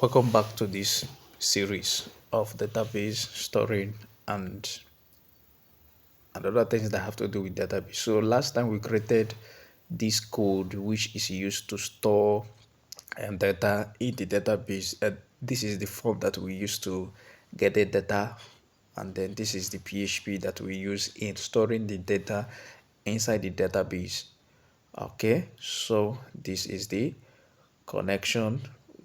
Welcome back to this series of database storing and other things that have to do with database. So last time we created this code which is used to store data in the database. This is the form that we use to get the data, and then this is the PHP that we use in storing the data inside the database. Okay, so this is the connection.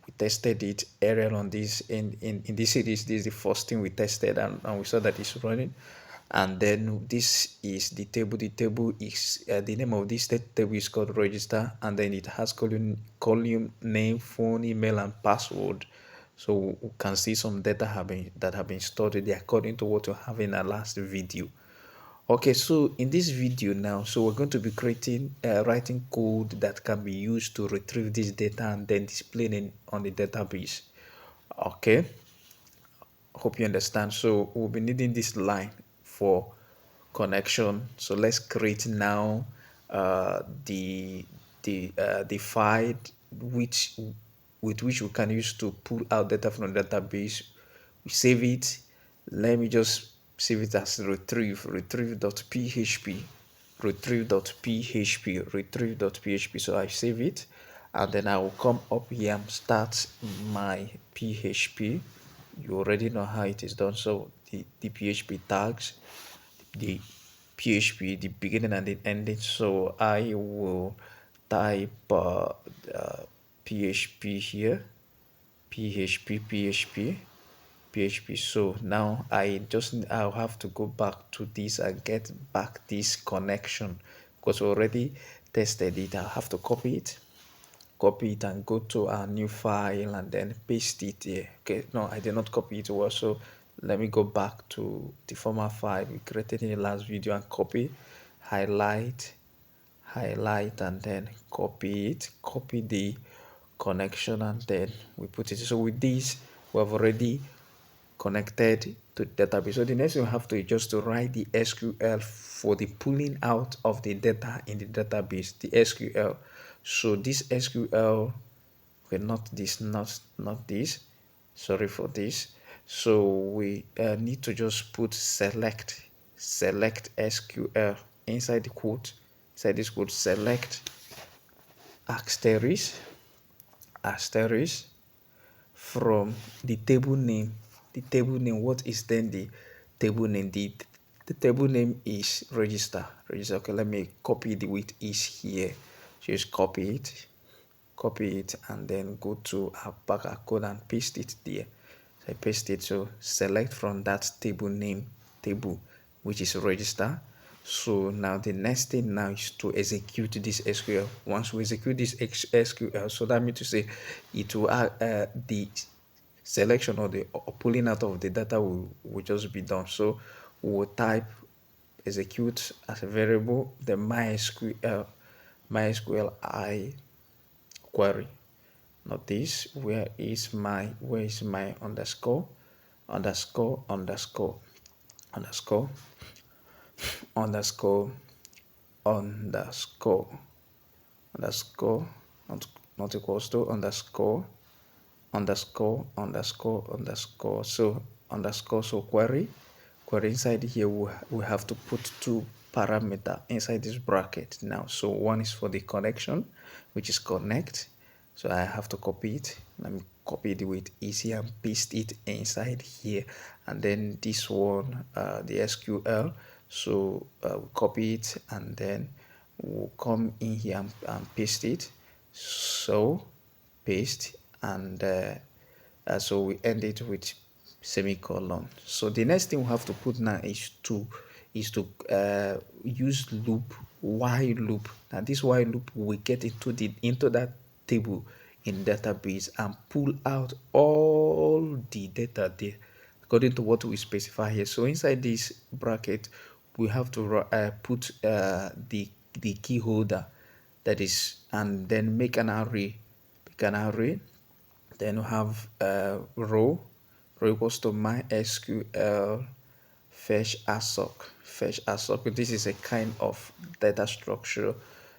We tested it earlier on this in this series. This is the first thing we tested, and we saw that it's running. And then this is the table. The table is the name of this table is called register, and then it has column name, phone, email, and password. So we can see some data that have been stored there according to what we have in our last video. Okay, so in this video now, so we're going to be writing code that can be used to retrieve this data and then display it on the database. Okay, hope you understand. So we'll be needing this line for connection. So let's create now the file which with which we can use to pull out data from the database. We save it. Let me just save it as retrieve.php, retrieve.php. So I save it, and then I will come up here and start my PHP. You already know how it is done. So the PHP tags, the PHP, the beginning and the ending. So I will type PHP here, PHP. So now I'll have to go back to this and get back this connection because we already tested it. I'll have to copy it and go to our new file and then paste it here. Okay, no, I did not copy it well, so let me go back to the former file we created in the last video and copy, highlight, and then copy the connection, and then we put it. So with this we have already connected to the database. So the next thing we have to is just to write the SQL for the pulling out of the data in the database, the SQL. So this SQL, okay, not this, sorry for this. So we need to just put select SQL inside the quote, inside this quote, select asterisk from the table name. What is then the table name? The table name is register. Okay, let me copy the width is here. Just copy it and then go to our back code and paste it there. So I paste it. So select from that table which is register. So now the next thing now is to execute this SQL. Once we execute this SQL, so that means to say it will the selection or the pulling out of the data will just be done. So we'll type execute as a variable the MySQL I query. Not this. Where is my underscore underscore underscore underscore underscore underscore underscore not equals to underscore. So underscore, so query inside here we have to put two parameter inside this bracket now. So one is for the connection, which is connect. So I have to copy it. Let me copy it with easy and paste it inside here. And then this one, the SQL. So we'll copy it and then we'll come in here and paste it. So paste, and so we end it with semicolon. So the next thing we have to put now is to use loop, while loop. Now this while loop we get into that table in database and pull out all the data there according to what we specify here. So inside this bracket we have to put the key holder, that is, and then make an array. Then we have row equals to MySQL fetch ASOC. This is a kind of data structure.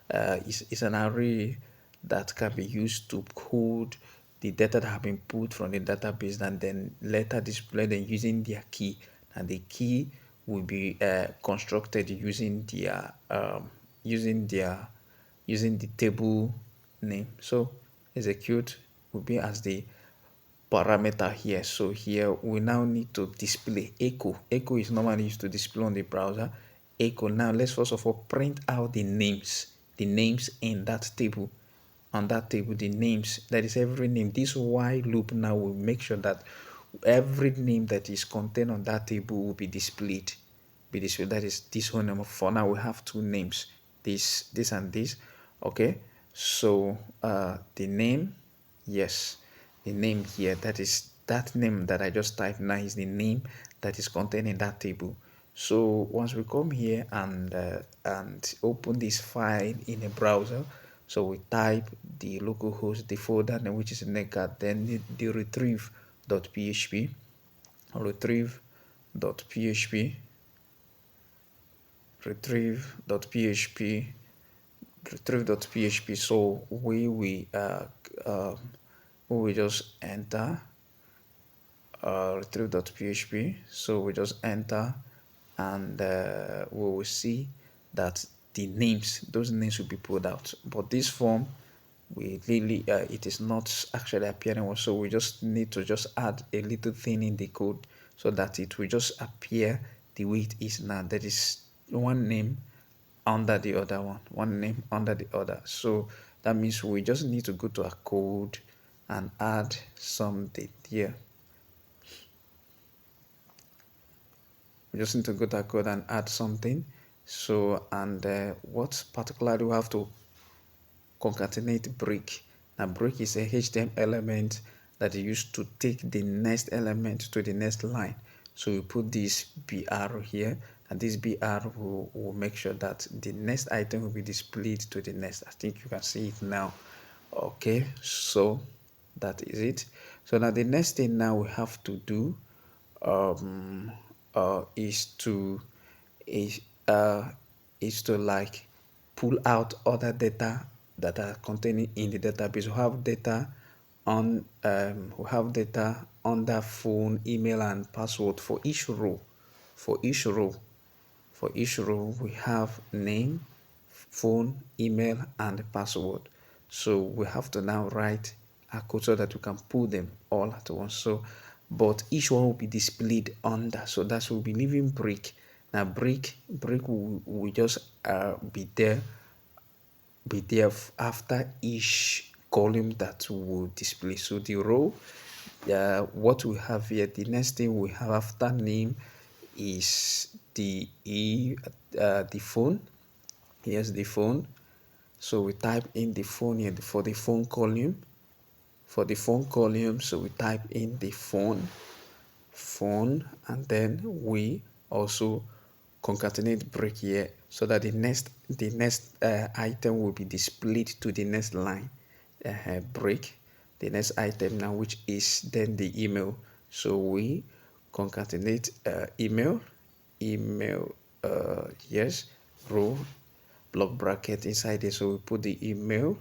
It's an array that can be used to code the data that have been pulled from the database and then later displayed them using their key, and the key will be constructed using using their using the table name. So execute will be as the parameter here. So here we now need to display echo. Echo is normally used to display on the browser. Echo. Now let's first of all print out the names in that table. On that table, the names, that is every name. This while loop now will make sure that every name that is contained on that table will be displayed. That is this whole name. For now we have two names, this and this. Okay, so the name, yes, the name here, that is that name that I just typed now is the name that is contained in that table. So once we come here and open this file in a browser, so we type the localhost, the folder name, which is netcat, then the retrieve.php, retrieve.php, retrieve.php, retrieve.php. So we will just enter retrieve.php. So we just enter, and we will see that the names, those names will be pulled out. But this form, we really it is not actually appearing. So we just need to just add a little thing in the code so that it will just appear the way it is now. That is one name under the other one name under the other. So that means we just need to go to our code and add something here. We just need to go to our code and add something. So, and what particularly we have to concatenate break. Now break is a HTML element that is used to take the next element to the next line. So we put this BR here, and this BR will make sure that the next item will be displayed to the next. I think you can see it now. Okay, so that is it. So now the next thing now we have to do is to is uh is to like pull out other data that are contained in the database. We have data under phone, email, and password for each row. For each row, for each row, we have name, phone, email, and password. So we have to now write a code so that we can pull them all at once. So, but each one will be displayed under. So that will be leaving break. Now break will just be there after each column that will display. So the row, what we have here, the next thing we have after name is the phone. Here's the phone. So we type in the phone here for the phone column. For the phone column, so we type in the phone, and then we also concatenate break here so that the next item will be displayed to the next line. Break the next item now, which is then the email. So we concatenate email yes, row, block bracket inside there. So we put the email,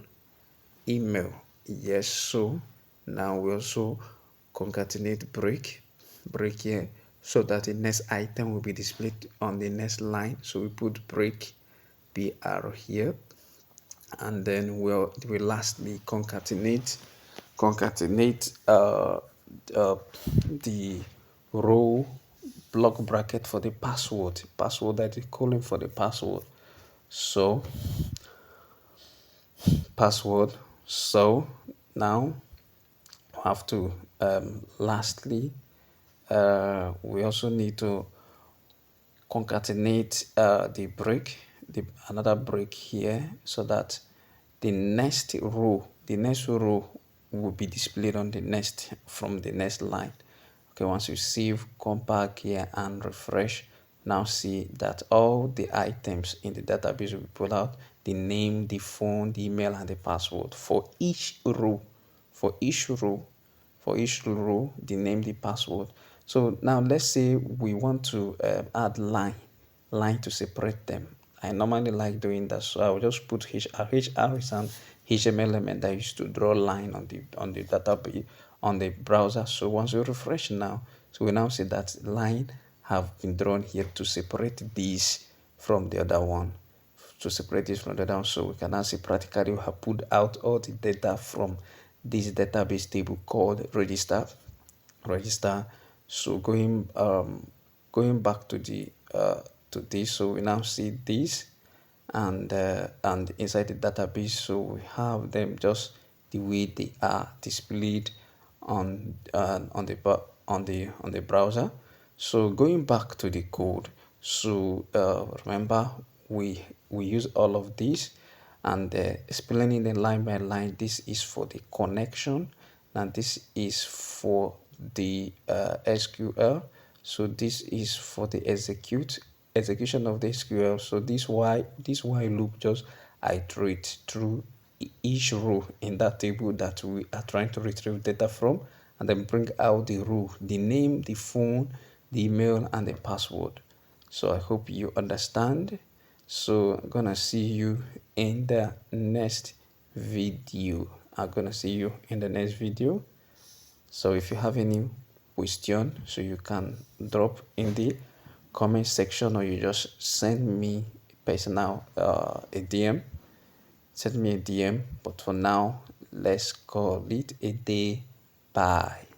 yes. So now we also concatenate break here so that the next item will be displayed on the next line. So we put break br here, and then we lastly concatenate the row block bracket for the password that is calling for the password. So password. So now we have to lastly we also need to concatenate another break here so that the next row will be displayed on the next from the next line. Okay, once you save, come back here and refresh. Now see that all the items in the database will be pulled out: the name, the phone, the email, and the password for each row. For each row, the name, the password. So now let's say we want to add line to separate them. I normally like doing that, so I will just put HR. HR is an HTML element that used to draw line on the database on the browser. So once we refresh now, so we now see that line have been drawn here to separate this from the other one, to separate this from the other one. So we can now see practically we have pulled out all the data from this database table called register. So going back to the to this, so we now see this, and inside the database, so we have them just the way they are displayed on the browser. So going back to the code, so remember we use all of this, and explaining the line by line. This is for the connection, and this is for the SQL. So this is for the execution of the SQL. So this while loop just iterate through each row in that table that we are trying to retrieve data from, and then bring out the row, the name, the phone, the email, and the password. So I hope you understand. So I'm gonna see you in the next video. I'm gonna see you in the next video. So if you have any question, so you can drop in the comment section, or you just send me personal a DM. Send me a DM. But for now, let's call it a day. Bye.